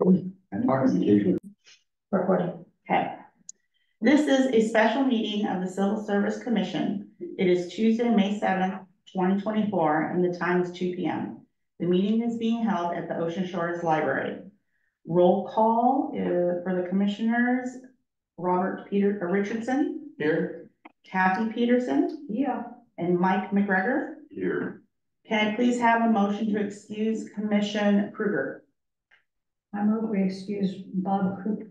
And Martin. Recording. Okay. This is a special meeting of the Civil Service Commission. It is Tuesday, May 7th, 2024, and the time is 2 p.m. The meeting is being held at the Ocean Shores Library. Roll call for the commissioners: Robert Richardson. Here. Kathy Peterson. Yeah. And Mike McGregor. Here. Can I please have a motion to excuse Commissioner Kruger? I move we excuse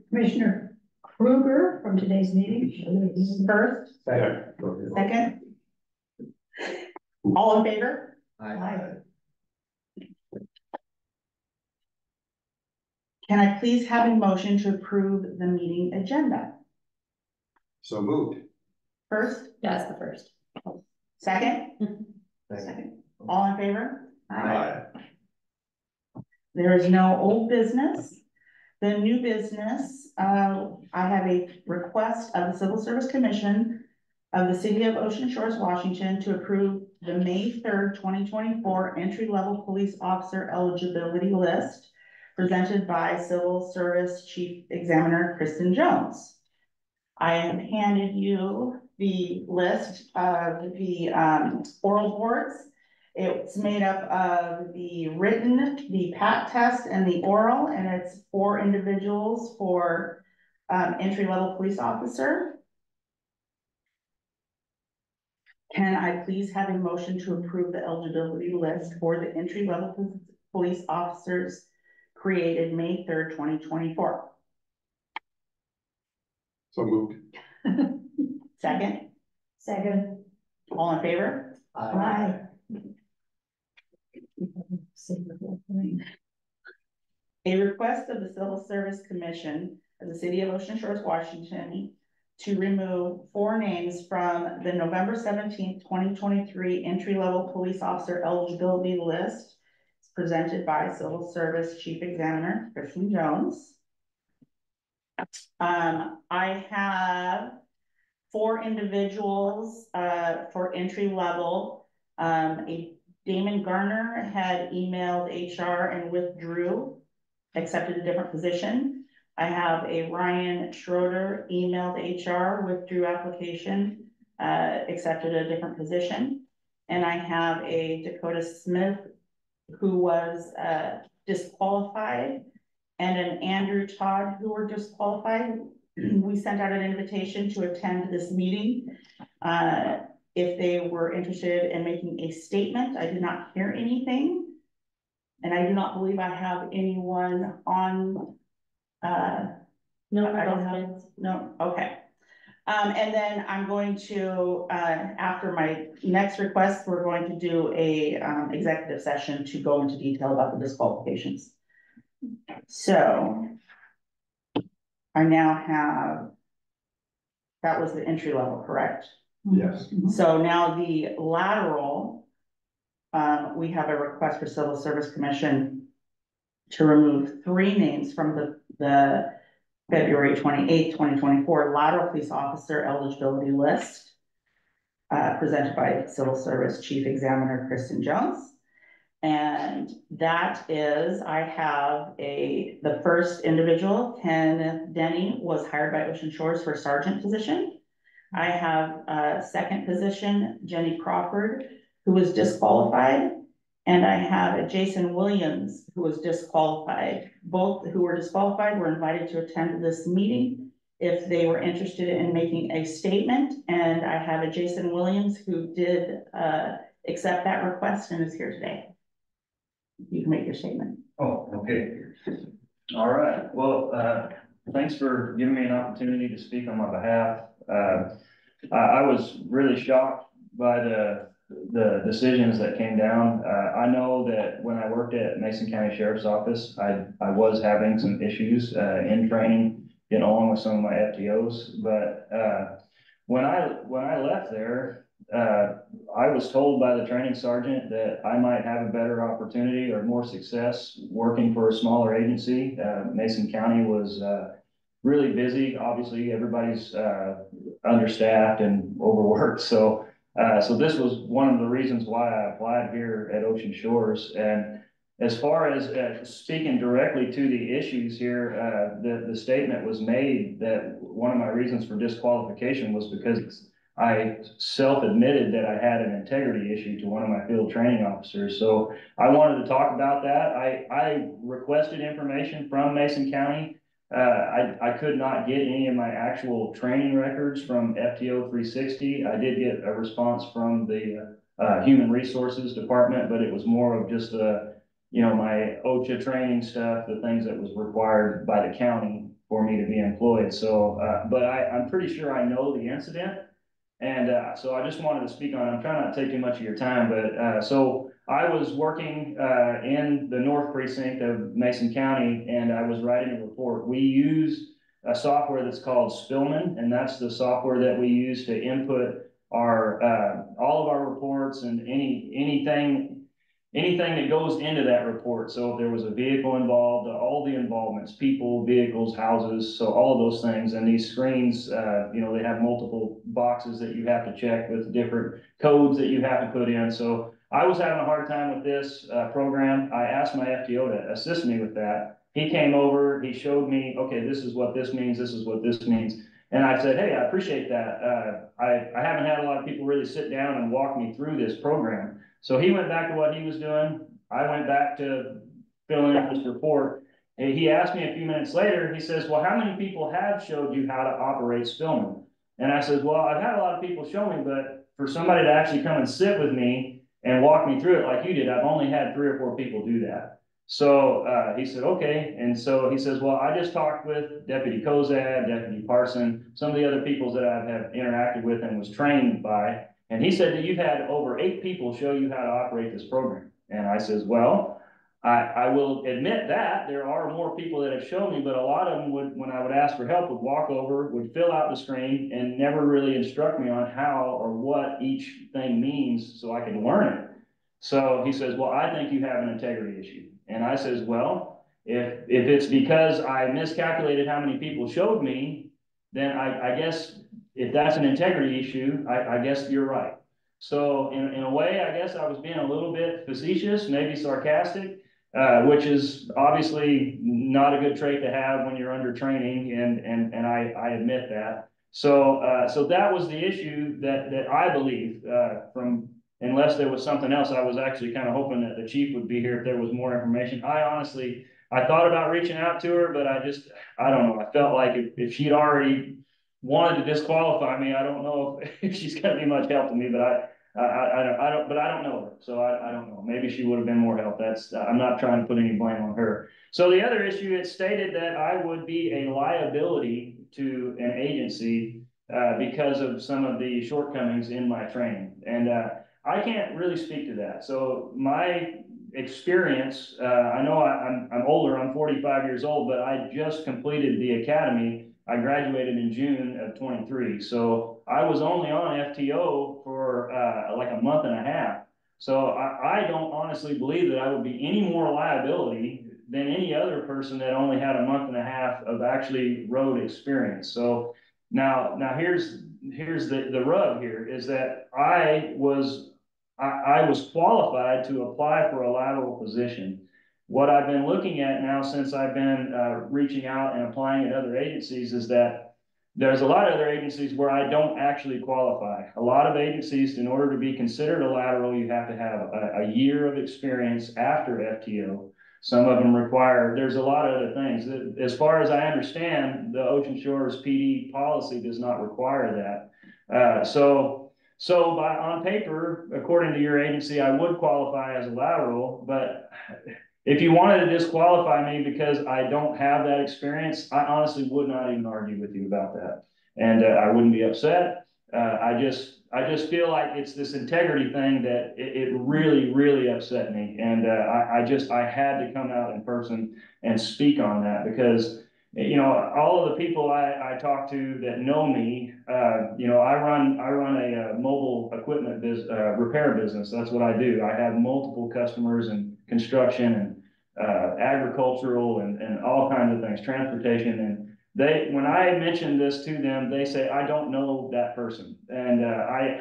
Commissioner Kruger from today's meeting. First. Second. All in favor? Aye. Can I please have a motion to approve the meeting agenda? So moved. First? That's the first. Second? Second. All in favor? Aye. There is no old business. The new business, I have a request of the Civil Service Commission of the City of Ocean Shores, Washington, to approve the May 3rd, 2024 entry-level police officer eligibility list presented by Civil Service Chief Examiner Kristen Jones. I have handed you the list of the oral boards. It's made up of the written, the PAT test, and the oral, and it's 4 individuals for entry-level police officer. Can I please have a motion to approve the eligibility list for the entry-level police officers created May 3rd, 2024? So moved. Second? Second. All in favor? Aye. A request of the Civil Service Commission of the City of Ocean Shores, Washington, to remove 4 names from the November 17th, 2023 entry-level police officer eligibility list. It's presented by Civil Service Chief Examiner Kristen Jones. I have 4 individuals for entry level. Damon Garner had emailed HR and withdrew, accepted a different position. I have a Ryan Schroeder emailed HR, withdrew application, accepted a different position. And I have a Dakota Smith who was disqualified, and an Andrew Todd who were disqualified. We sent out an invitation to attend this meeting if they were interested in making a statement. I did not hear anything, and I do not believe I have anyone on. No, I don't have. No, okay. And then I'm going to, after my next request, we're going to do a executive session to go into detail about the disqualifications. So I now have, that was the entry level, correct? Yes. So now the lateral, we have a request for Civil Service Commission to remove 3 names from the February 28th, 2024 lateral police officer eligibility list presented by Civil Service Chief Examiner Kristen Jones. And that is, I have the first individual, Ken Denny, was hired by Ocean Shores for sergeant position. I have a second position, Jenny Crawford, who was disqualified. And I have a Jason Williams, who was disqualified. Both who were disqualified were invited to attend this meeting if they were interested in making a statement. And I have a Jason Williams who did accept that request and is here today. You can make your statement. Oh, okay. All right. Well, thanks for giving me an opportunity to speak on my behalf. I was really shocked by the decisions that came down. I know that when I worked at Mason County Sheriff's Office, I was having some issues in training, getting along with some of my FTOs. But when I left there, I was told by the training sergeant that I might have a better opportunity or more success working for a smaller agency. Mason County was really busy. Obviously, everybody's understaffed and overworked. So this was one of the reasons why I applied here at Ocean Shores. And as far as speaking directly to the issues here, the statement was made that one of my reasons for disqualification was because I self-admitted that I had an integrity issue to one of my field training officers. So I wanted to talk about that. I requested information from Mason County. I could not get any of my actual training records from FTO 360. I did get a response from the Human Resources Department, but it was more of just my OSHA training stuff, the things that was required by the county for me to be employed. So, but I'm pretty sure I know the incident. And so I just wanted to speak on it. I'm trying not to take too much of your time, but so I was working in the North Precinct of Mason County, and I was writing a report. We use a software that's called Spillman, and that's the software that we use to input our all of our reports and anything that goes into that report. So if there was a vehicle involved, all the involvements, people, vehicles, houses, so all of those things. And these screens, they have multiple boxes that you have to check with different codes that you have to put in. So I was having a hard time with this program. I asked my FTO to assist me with that. He came over, he showed me, okay, this is what this means, this is what this means. And I said, hey, I appreciate that. I haven't had a lot of people really sit down and walk me through this program. So he went back to what he was doing. I went back to filling out this report. And he asked me a few minutes later, he says, well, how many people have showed you how to operate Spillman? And I said, well, I've had a lot of people show me, but for somebody to actually come and sit with me and walk me through it like you did, I've only had 3 or 4 people do that. So he said, okay. And so he says, well, I just talked with Deputy Kozad, Deputy Parson, some of the other people that I have interacted with and was trained by. And he said that you've had over 8 people show you how to operate this program. And I says, well, I will admit that there are more people that have shown me, but a lot of them would, when I would ask for help, would walk over, would fill out the screen and never really instruct me on how or what each thing means so I could learn it. So he says, well, I think you have an integrity issue. And I says, well, if it's because I miscalculated how many people showed me, then I guess if that's an integrity issue, I guess you're right. So in a way, I guess I was being a little bit facetious, maybe sarcastic, which is obviously not a good trait to have when you're under training, and I admit that. So that was the issue that I believe from. Unless there was something else, I was actually kind of hoping that the chief would be here if there was more information. I thought about reaching out to her, but I don't know. I felt like if she'd already wanted to disqualify me, I don't know if she's going to be much help to me, but I don't know her. So I don't know. Maybe she would have been more help. I'm not trying to put any blame on her. So the other issue, it stated that I would be a liability to an agency because of some of the shortcomings in my training. And I can't really speak to that. So my experience, I know I'm older, I'm 45 years old, but I just completed the academy. I graduated in June of 23. So I was only on FTO for like a month and a half. So I don't honestly believe that I would be any more liability than any other person that only had a month and a half of actually road experience. So now here's the rub here is that I was qualified to apply for a lateral position. What I've been looking at now since I've been reaching out and applying at other agencies is that there's a lot of other agencies where I don't actually qualify. A lot of agencies, in order to be considered a lateral, you have to have a year of experience after FTO. Some of them require, there's a lot of other things. As far as I understand, the Ocean Shores PD policy does not require that. So on paper, according to your agency, I would qualify as a lateral, but if you wanted to disqualify me because I don't have that experience, I honestly would not even argue with you about that. And I wouldn't be upset. I just feel like it's this integrity thing that it really, really upset me. And I had to come out in person and speak on that because, all of the people I talk to that know me, I run a mobile equipment repair business. That's what I do. I have multiple customers in construction and agricultural and all kinds of things, transportation. And when I mentioned this to them, they say, I don't know that person. And I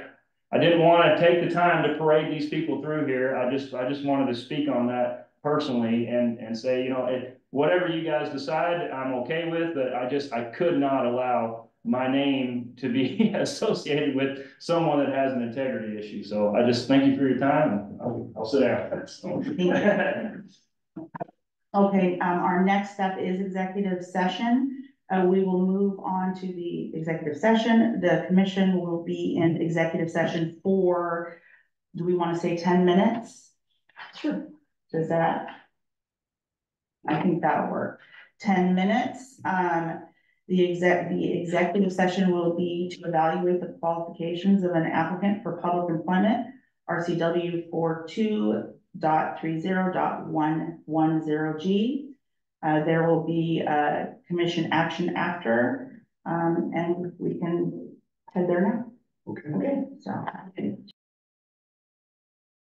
didn't want to take the time to parade these people through here. I just wanted to speak on that personally and say, you know, whatever you guys decide, I'm okay with, but I could not allow my name to be associated with someone that has an integrity issue. So I just thank you for your time, and I'll sit down. Okay, our next step is executive session. We will move on to the executive session. The commission will be in executive session for, do we want to say 10 minutes? Sure. Does that? I think that'll work. 10 minutes. The executive session will be to evaluate the qualifications of an applicant for public employment, RCW 42.30.110G. There will be commission action after, and we can head there now. Okay. Okay, so.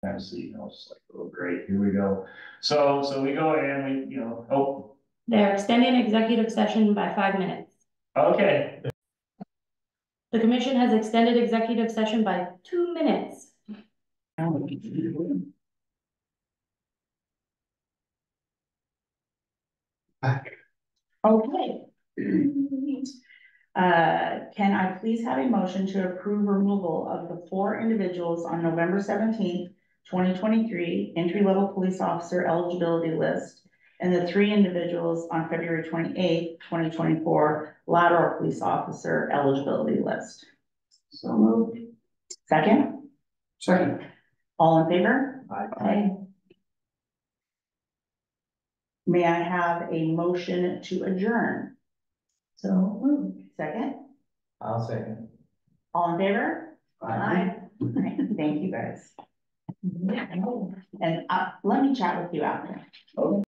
Have a seat. I was just like, oh, great, here we go. So we go and we, you know, oh, They're extending executive session by 5 minutes. okay. The commission has extended executive session by 2 minutes. Okay. Can I please have a motion to approve removal of the 4 individuals on November 17th, 2023 entry-level police officer eligibility list, and the 3 individuals on February 28th, 2024 lateral police officer eligibility list? So moved. Second? Second. All in favor? Aye. May I have a motion to adjourn? So moved. Second? I'll second. All in favor? Aye. Alright, thank you guys. And let me chat with you after.